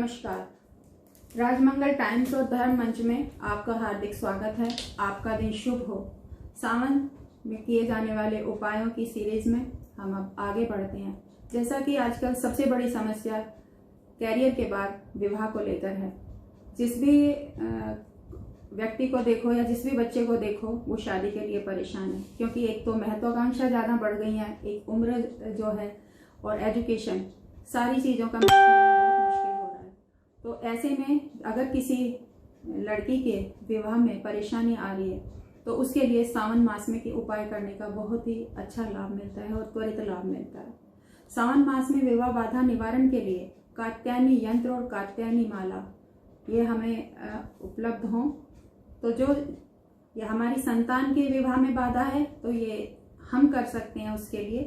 नमस्कार। राजमंगल टाइम्स और धर्म मंच में आपका हार्दिक स्वागत है। आपका दिन शुभ हो। सावन में किए जाने वाले उपायों की सीरीज में हम अब आगे बढ़ते हैं। जैसा कि आजकल सबसे बड़ी समस्या कैरियर के बाद विवाह को लेकर है। जिस भी व्यक्ति को देखो या जिस भी बच्चे को देखो वो शादी के लिए परेशान है, क्योंकि एक तो महत्वाकांक्षा ज़्यादा बढ़ गई है, एक उम्र जो है और एजुकेशन, सारी चीज़ों का मैच होना बहुत मुश्किल हो रहा है। तो ऐसे में अगर किसी लड़की के विवाह में परेशानी आ रही है तो उसके लिए सावन मास में के उपाय करने का बहुत ही अच्छा लाभ मिलता है और त्वरित लाभ मिलता है। सावन मास में विवाह बाधा निवारण के लिए कात्यायनी यंत्र और कात्यायनी माला ये हमें उपलब्ध हों। तो जो ये हमारी संतान के विवाह में बाधा है तो ये हम कर सकते हैं उसके लिए।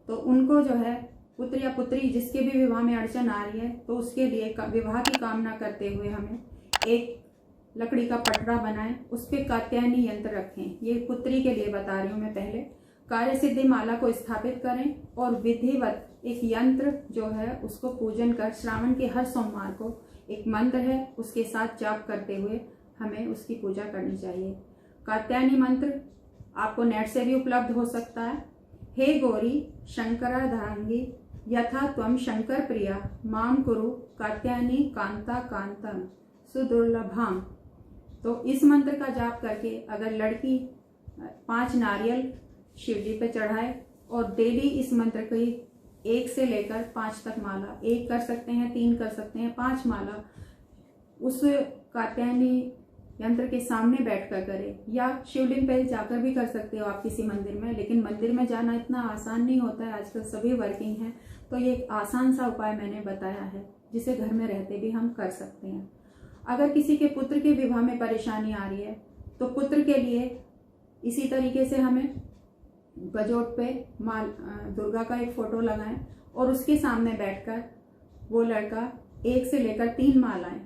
तो उनको जो है पुत्र या पुत्री जिसके भी विवाह में अड़चन आ रही है तो उसके लिए विवाह की कामना करते हुए हमें एक लकड़ी का पटरा बनाएं, उस पर कात्यायनी यंत्र रखें। ये पुत्री के लिए बता रही हूँ मैं। पहले कार्य सिद्धि माला को स्थापित करें और विधिवत एक यंत्र जो है उसको पूजन कर श्रावण के हर सोमवार को एक मंत्र है उसके साथ जाप करते हुए हमें उसकी पूजा करनी चाहिए। कात्यायनी मंत्र आपको नेट से भी उपलब्ध हो सकता है। हे गौरी शंकराधांगी यथा त्वं शंकर प्रिया माम कुरु कात्यायनी कांता कांतम सुदुर्लभाम। तो इस मंत्र का जाप करके अगर लड़की 5 नारियल शिव जी पे चढ़ाए और डेली इस मंत्र की 1 से लेकर 5 तक माला, 1 कर सकते हैं, 3 कर सकते हैं, 5 माला उस कात्यायनी यंत्र के सामने बैठकर करें, या शिवलिंग पे जाकर भी कर सकते हो आप किसी मंदिर में। लेकिन मंदिर में जाना इतना आसान नहीं होता है, आजकल सभी वर्किंग हैं। तो ये एक आसान सा उपाय मैंने बताया है जिसे घर में रहते भी हम कर सकते हैं। अगर किसी के पुत्र के विवाह में परेशानी आ रही है तो पुत्र के लिए इसी तरीके से हमें गजोट पे दुर्गा का एक फोटो लगाएं और उसके सामने बैठकर वो लड़का 1 से लेकर 3 मालाएं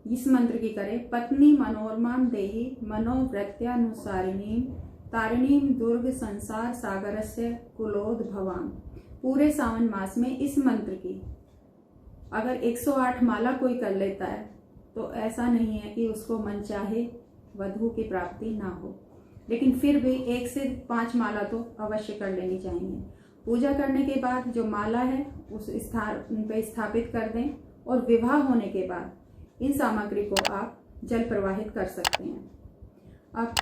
इस मंत्र की करे। पत्नी मनोरमाम देहि मनोवृत्यानुसारिणी तारिणीम दुर्ग संसार सागरस्य कुलोद भवाम। पूरे सावन मास में इस मंत्र की अगर 108 माला कोई कर लेता है तो ऐसा नहीं है कि उसको मनचाहे वधू की प्राप्ति ना हो, लेकिन फिर भी 1 से 5 माला तो अवश्य कर लेनी चाहिए। पूजा करने के बाद जो माला है उस स्थान पे स्थापित कर दें और विवाह होने के बाद इन सामग्री को आप जल प्रवाहित कर सकते हैं। अब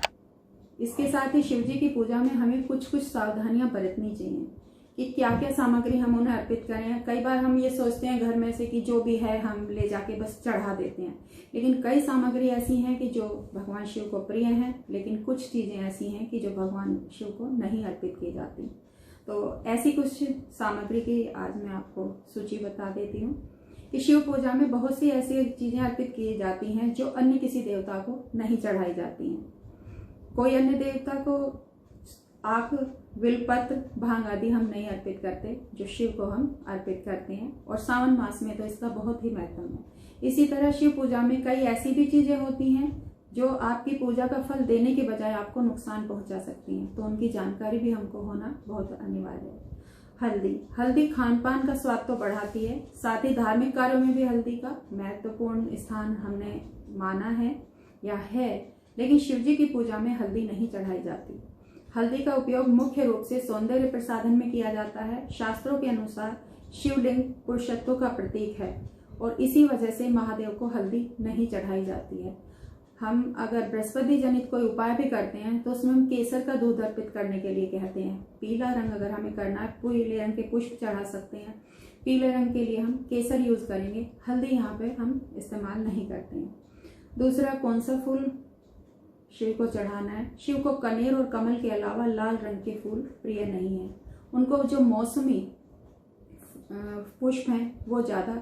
इसके साथ ही शिव जी की पूजा में हमें कुछ सावधानियां बरतनी चाहिए कि क्या क्या सामग्री हम उन्हें अर्पित करें। कई बार हम ये सोचते हैं घर में से कि जो भी है हम ले जाके बस चढ़ा देते हैं, लेकिन कई सामग्री ऐसी हैं कि जो भगवान शिव को प्रिय हैं, लेकिन कुछ चीज़ें ऐसी हैं कि जो भगवान शिव को नहीं अर्पित की जाती। तो ऐसी कुछ सामग्री की आज मैं आपको सूची बता देती हूँ कि शिव पूजा में बहुत सी ऐसी चीज़ें अर्पित की जाती हैं जो अन्य किसी देवता को नहीं चढ़ाई जाती हैं। कोई अन्य देवता को आँख, बिलपत्र, भांग आदि हम नहीं अर्पित करते, जो शिव को हम अर्पित करते हैं। और सावन मास में तो इसका बहुत ही महत्व है। इसी तरह शिव पूजा में कई ऐसी भी चीज़ें होती हैं जो आपकी पूजा का फल देने के बजाय आपको नुकसान पहुंचा सकती हैं, तो उनकी जानकारी भी हमको होना बहुत अनिवार्य है। हल्दी खान पान का स्वाद तो बढ़ाती है, साथ ही धार्मिक कार्यों में भी हल्दी का महत्वपूर्ण स्थान हमने माना है या है, लेकिन शिवजी की पूजा में हल्दी नहीं चढ़ाई जाती। हल्दी का उपयोग मुख्य रूप से सौंदर्य प्रसाधन में किया जाता है। शास्त्रों के अनुसार शिवलिंग पुरुषत्व का प्रतीक है और इसी वजह से महादेव को हल्दी नहीं चढ़ाई जाती है। हम अगर बृहस्पति जनित कोई उपाय भी करते हैं तो उसमें हम केसर का दूध अर्पित करने के लिए कहते हैं। पीला रंग अगर हमें करना है, पीले रंग के पुष्प चढ़ा सकते हैं। पीले रंग के लिए हम केसर यूज करेंगे, हल्दी यहाँ पे हम इस्तेमाल नहीं करते हैं। दूसरा, कौन सा फूल शिव को चढ़ाना है? शिव को कनेर और कमल के अलावा लाल रंग के फूल प्रिय नहीं है। उनको जो मौसमी पुष्प हैं वो ज़्यादा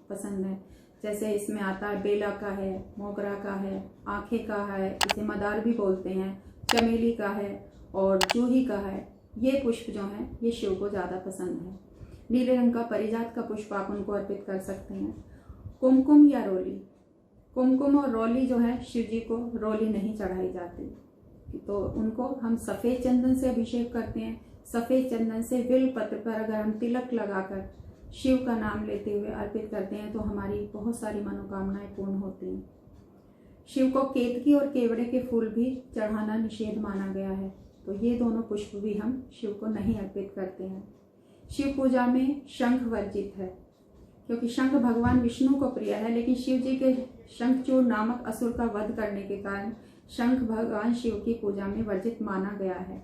पसंद है। जैसे इसमें आता है बेला का है, मोगरा का है, आंखें का है, इसे मदार भी बोलते हैं, चमेली का है और जूही का है। ये पुष्प जो हैं ये शिव को ज़्यादा पसंद है। नीले रंग का परिजात का पुष्प आप उनको अर्पित कर सकते हैं। कुमकुम या रोली, कुमकुम और रोली जो है शिव जी को रोली नहीं चढ़ाई जाती, तो उनको हम सफ़ेद चंदन से अभिषेक करते हैं। सफ़ेद चंदन से बिल पत्र पर अगर हम तिलक लगाकर शिव का नाम लेते हुए अर्पित करते हैं तो हमारी बहुत सारी मनोकामनाएं पूर्ण होती हैं। शिव को केतकी और केवड़े के फूल भी चढ़ाना निषेध माना गया है, तो ये दोनों पुष्प भी हम शिव को नहीं अर्पित करते हैं। शिव पूजा में शंख वर्जित है, क्योंकि शंख भगवान विष्णु को प्रिय है, लेकिन शिव जी के शंखचूड़ नामक असुर का वध करने के कारण शंख भगवान शिव की पूजा में वर्जित माना गया है।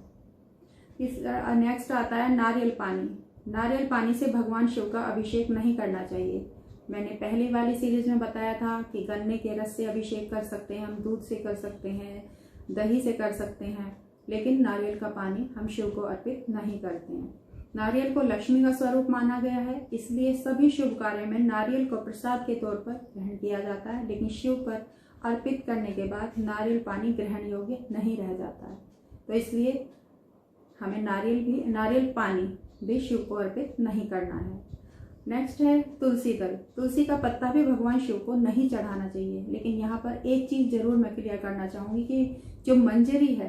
नेक्स्ट आता है नारियल पानी। नारियल पानी से भगवान शिव का अभिषेक नहीं करना चाहिए। मैंने पहली वाली सीरीज में बताया था कि गन्ने के रस से अभिषेक कर सकते हैं, हम दूध से कर सकते हैं, दही से कर सकते हैं, लेकिन नारियल का पानी हम शिव को अर्पित नहीं करते हैं। नारियल को लक्ष्मी का स्वरूप माना गया है, इसलिए सभी शुभ कार्य में नारियल को प्रसाद के तौर पर ग्रहण किया जाता है, लेकिन शिव पर अर्पित करने के बाद नारियल पानी ग्रहण योग्य नहीं रह जाता है, तो इसलिए हमें नारियल पानी भी शिव को अर्पित नहीं करना है। नेक्स्ट है तुलसी दल। तुलसी का पत्ता भी भगवान शिव को नहीं चढ़ाना चाहिए, लेकिन यहाँ पर एक चीज जरूर मैं क्लियर करना चाहूंगी कि जो मंजरी है,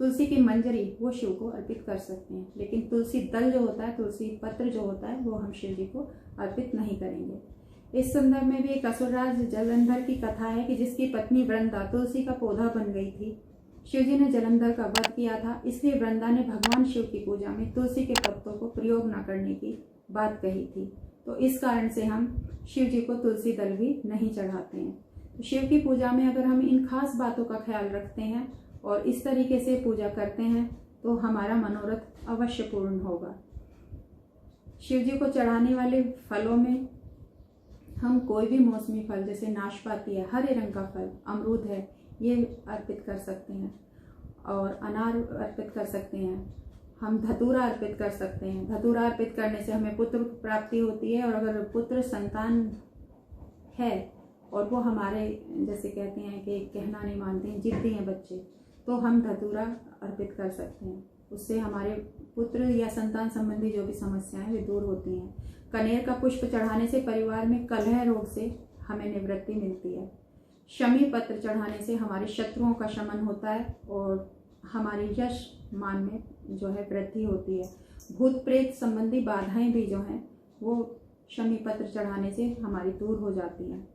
तुलसी की मंजरी, वो शिव को अर्पित कर सकते हैं, लेकिन तुलसी दल जो होता है, तुलसी पत्र जो होता है, वो हम शिव जी को अर्पित नहीं करेंगे। इस संदर्भ में भी एक असुरराज जलंधर की कथा है कि जिसकी पत्नी वृंदा तुलसी का पौधा बन गई थी। शिव जी ने जलंधर का वध किया था, इसलिए वृंदा ने भगवान शिव की पूजा में तुलसी के पत्तों को प्रयोग न करने की बात कही थी, तो इस कारण से हम शिव जी को तुलसी दल भी नहीं चढ़ाते हैं। तो शिव की पूजा में अगर हम इन खास बातों का ख्याल रखते हैं और इस तरीके से पूजा करते हैं तो हमारा मनोरथ अवश्य पूर्ण होगा। शिव जी को चढ़ाने वाले फलों में हम कोई भी मौसमी फल, जैसे नाशपाती है, हरे रंग का फल, अमरूद है, ये अर्पित कर सकते हैं, और अनार अर्पित कर सकते हैं। हम धतूरा अर्पित कर सकते हैं। धतूरा अर्पित करने से हमें पुत्र प्राप्ति होती है, और अगर पुत्र संतान है और वो हमारे, जैसे कहते हैं कि कहना नहीं मानते हैं, जिद्दी हैं बच्चे, तो हम धतूरा अर्पित कर सकते हैं। उससे हमारे पुत्र या संतान संबंधी जो भी समस्याएं वे दूर होती हैं। कनेर का पुष्प चढ़ाने से परिवार में कलह रोग से हमें निवृत्ति मिलती है। शमी पत्र चढ़ाने से हमारे शत्रुओं का शमन होता है और हमारी यश मान में जो है वृद्धि होती है। भूत प्रेत संबंधी बाधाएं भी जो हैं वो शमी पत्र चढ़ाने से हमारी दूर हो जाती हैं।